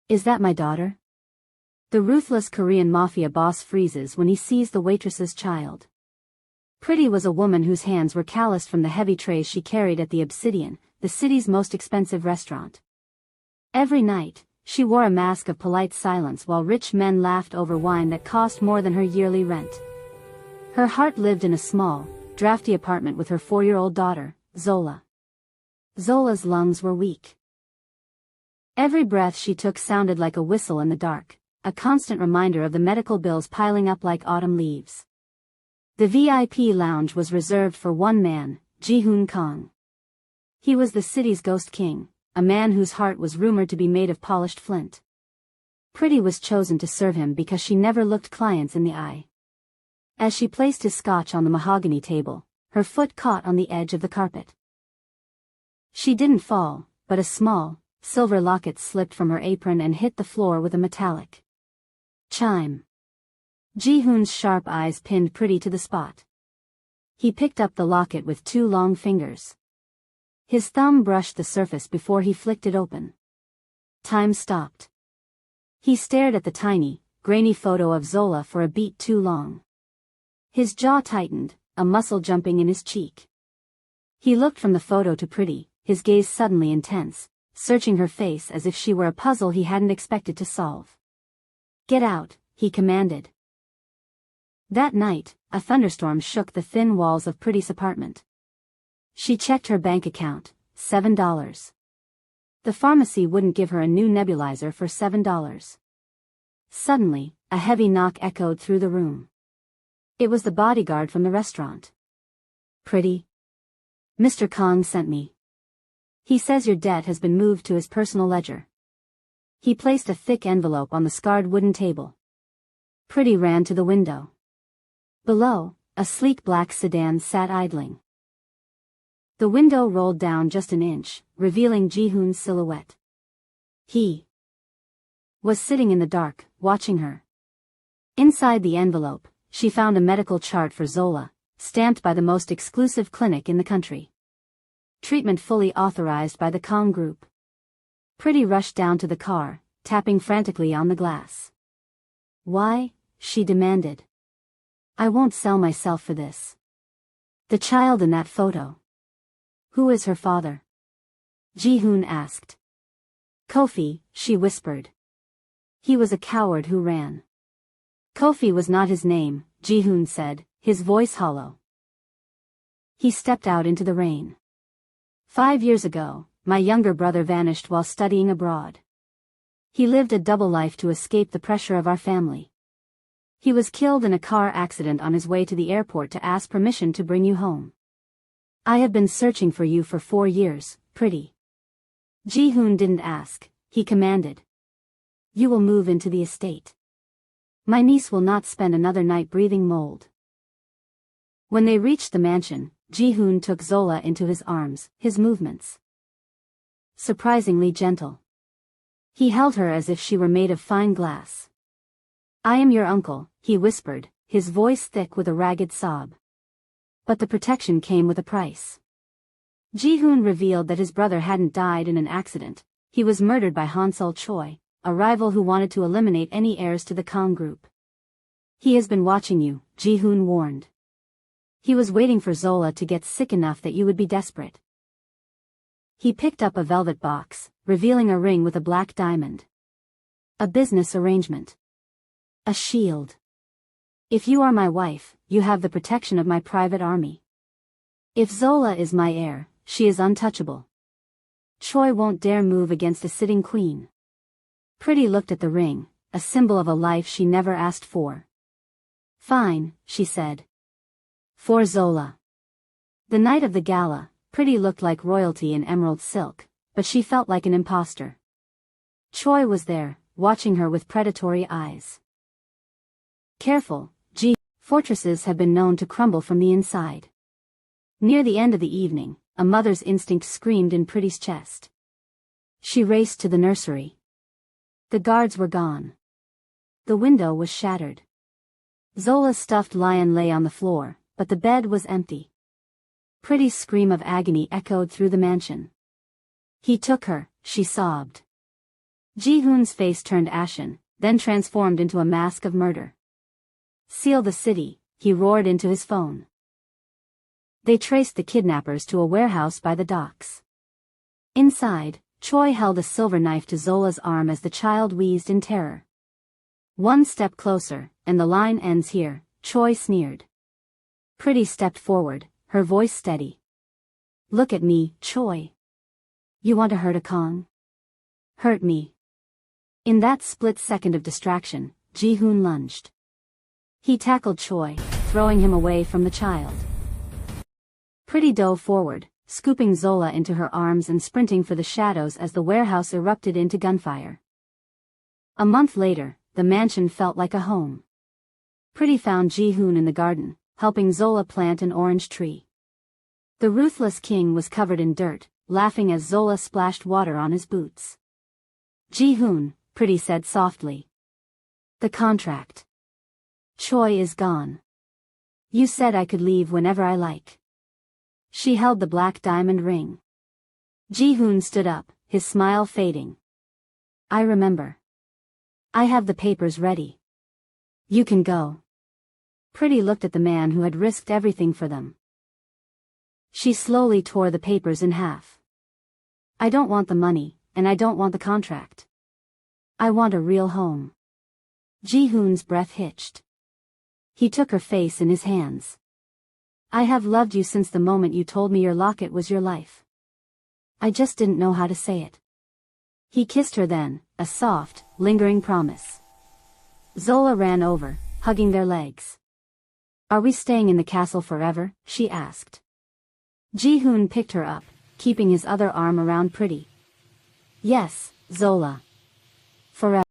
Is that my daughter? The ruthless Korean Mafia boss freezes when he sees the waitress's child. Pretty was a woman whose hands were calloused from the heavy trays she carried at the Obsidian, the city's most expensive restaurant. Every night, she wore a mask of polite silence while rich men laughed over wine that cost more than her yearly rent. Her heart lived in a small, drafty apartment with her 4-year-old daughter, Zola. Zola's lungs were weak. Every breath she took sounded like a whistle in the dark, a constant reminder of the medical bills piling up like autumn leaves. The VIP lounge was reserved for one man, Ji-hoon Kang. He was the city's ghost king, a man whose heart was rumored to be made of polished flint. Pretty was chosen to serve him because she never looked clients in the eye. As she placed his scotch on the mahogany table, her foot caught on the edge of the carpet. She didn't fall, but a small, silver locket slipped from her apron and hit the floor with a metallic chime. Ji-hoon's sharp eyes pinned Pretty to the spot. He picked up the locket with 2 long fingers. His thumb brushed the surface before he flicked it open. Time stopped. He stared at the tiny, grainy photo of Zola for a beat too long. His jaw tightened, a muscle jumping in his cheek. He looked from the photo to Pretty, his gaze suddenly intense, searching her face as if she were a puzzle he hadn't expected to solve. "Get out," he commanded. That night, a thunderstorm shook the thin walls of Pretty's apartment. She checked her bank account, $7. The pharmacy wouldn't give her a new nebulizer for $7. Suddenly, a heavy knock echoed through the room. It was the bodyguard from the restaurant. "Pretty? Mr. Kang sent me. He says your debt has been moved to his personal ledger." He placed a thick envelope on the scarred wooden table. Pretty ran to the window. Below, a sleek black sedan sat idling. The window rolled down just an inch, revealing Ji-hoon's silhouette. He was sitting in the dark, watching her. Inside the envelope, she found a medical chart for Zola, stamped by the most exclusive clinic in the country. Treatment fully authorized by the Kang Group. Pretty rushed down to the car, tapping frantically on the glass. "Why?" she demanded. "I won't sell myself for this." "The child in that photo. Who is her father?" Ji-hoon asked. "Kofi," she whispered. "He was a coward who ran." "Kofi was not his name," Ji-hoon said, his voice hollow. He stepped out into the rain. "5 years ago, my younger brother vanished while studying abroad. He lived a double life to escape the pressure of our family. He was killed in a car accident on his way to the airport to ask permission to bring you home. I have been searching for you for 4 years, Pretty." Ji-hoon didn't ask, he commanded. "You will move into the estate. My niece will not spend another night breathing mold." When they reached the mansion, Ji-hoon took Zola into his arms, his movements surprisingly gentle. He held her as if she were made of fine glass. "I am your uncle," he whispered, his voice thick with a ragged sob. "But the protection came with a price." Ji-hoon revealed that his brother hadn't died in an accident. He was murdered by Han-sul Choi, a rival who wanted to eliminate any heirs to the Kang Group. "He has been watching you," Ji-hoon warned. "He was waiting for Zola to get sick enough that you would be desperate." He picked up a velvet box, revealing a ring with a black diamond. "A business arrangement. A shield. If you are my wife, you have the protection of my private army. If Zola is my heir, she is untouchable. Choi won't dare move against a sitting queen." Pretty looked at the ring, a symbol of a life she never asked for. "Fine," she said. "For Zola." The night of the gala, Pretty looked like royalty in emerald silk, but she felt like an imposter. Choi was there, watching her with predatory eyes. "Careful, G. Fortresses have been known to crumble from the inside." Near the end of the evening, a mother's instinct screamed in Pretty's chest. She raced to the nursery. The guards were gone. The window was shattered. Zola's stuffed lion lay on the floor, but the bed was empty. Pretty's scream of agony echoed through the mansion. "He took her," she sobbed. Ji-hoon's face turned ashen, then transformed into a mask of murder. "Seal the city," he roared into his phone. They traced the kidnappers to a warehouse by the docks. Inside, Choi held a silver knife to Zola's arm as the child wheezed in terror. "One step closer, and the line ends here," Choi sneered. Pretty stepped forward, her voice steady. "Look at me, Choi. You want to hurt a Kong? Hurt me." In that split second of distraction, Ji-hoon lunged. He tackled Choi, throwing him away from the child. Pretty dove forward, scooping Zola into her arms and sprinting for the shadows as the warehouse erupted into gunfire. A month later, the mansion felt like a home. Pretty found Ji-hoon in the garden, helping Zola plant an orange tree. The ruthless king was covered in dirt, laughing as Zola splashed water on his boots. "Ji-hoon," Pretty said softly. "The contract. Choi is gone. You said I could leave whenever I like." She held the black diamond ring. Ji-hoon stood up, his smile fading. "I remember. I have the papers ready. You can go." Pretty looked at the man who had risked everything for them. She slowly tore the papers in half. "I don't want the money, and I don't want the contract. I want a real home." Ji-hoon's breath hitched. He took her face in his hands. "I have loved you since the moment you told me your locket was your life. I just didn't know how to say it." He kissed her then, a soft, lingering promise. Zola ran over, hugging their legs. "Are we staying in the castle forever?" she asked. Ji-hoon picked her up, keeping his other arm around Pretty. "Yes, Zola. Forever."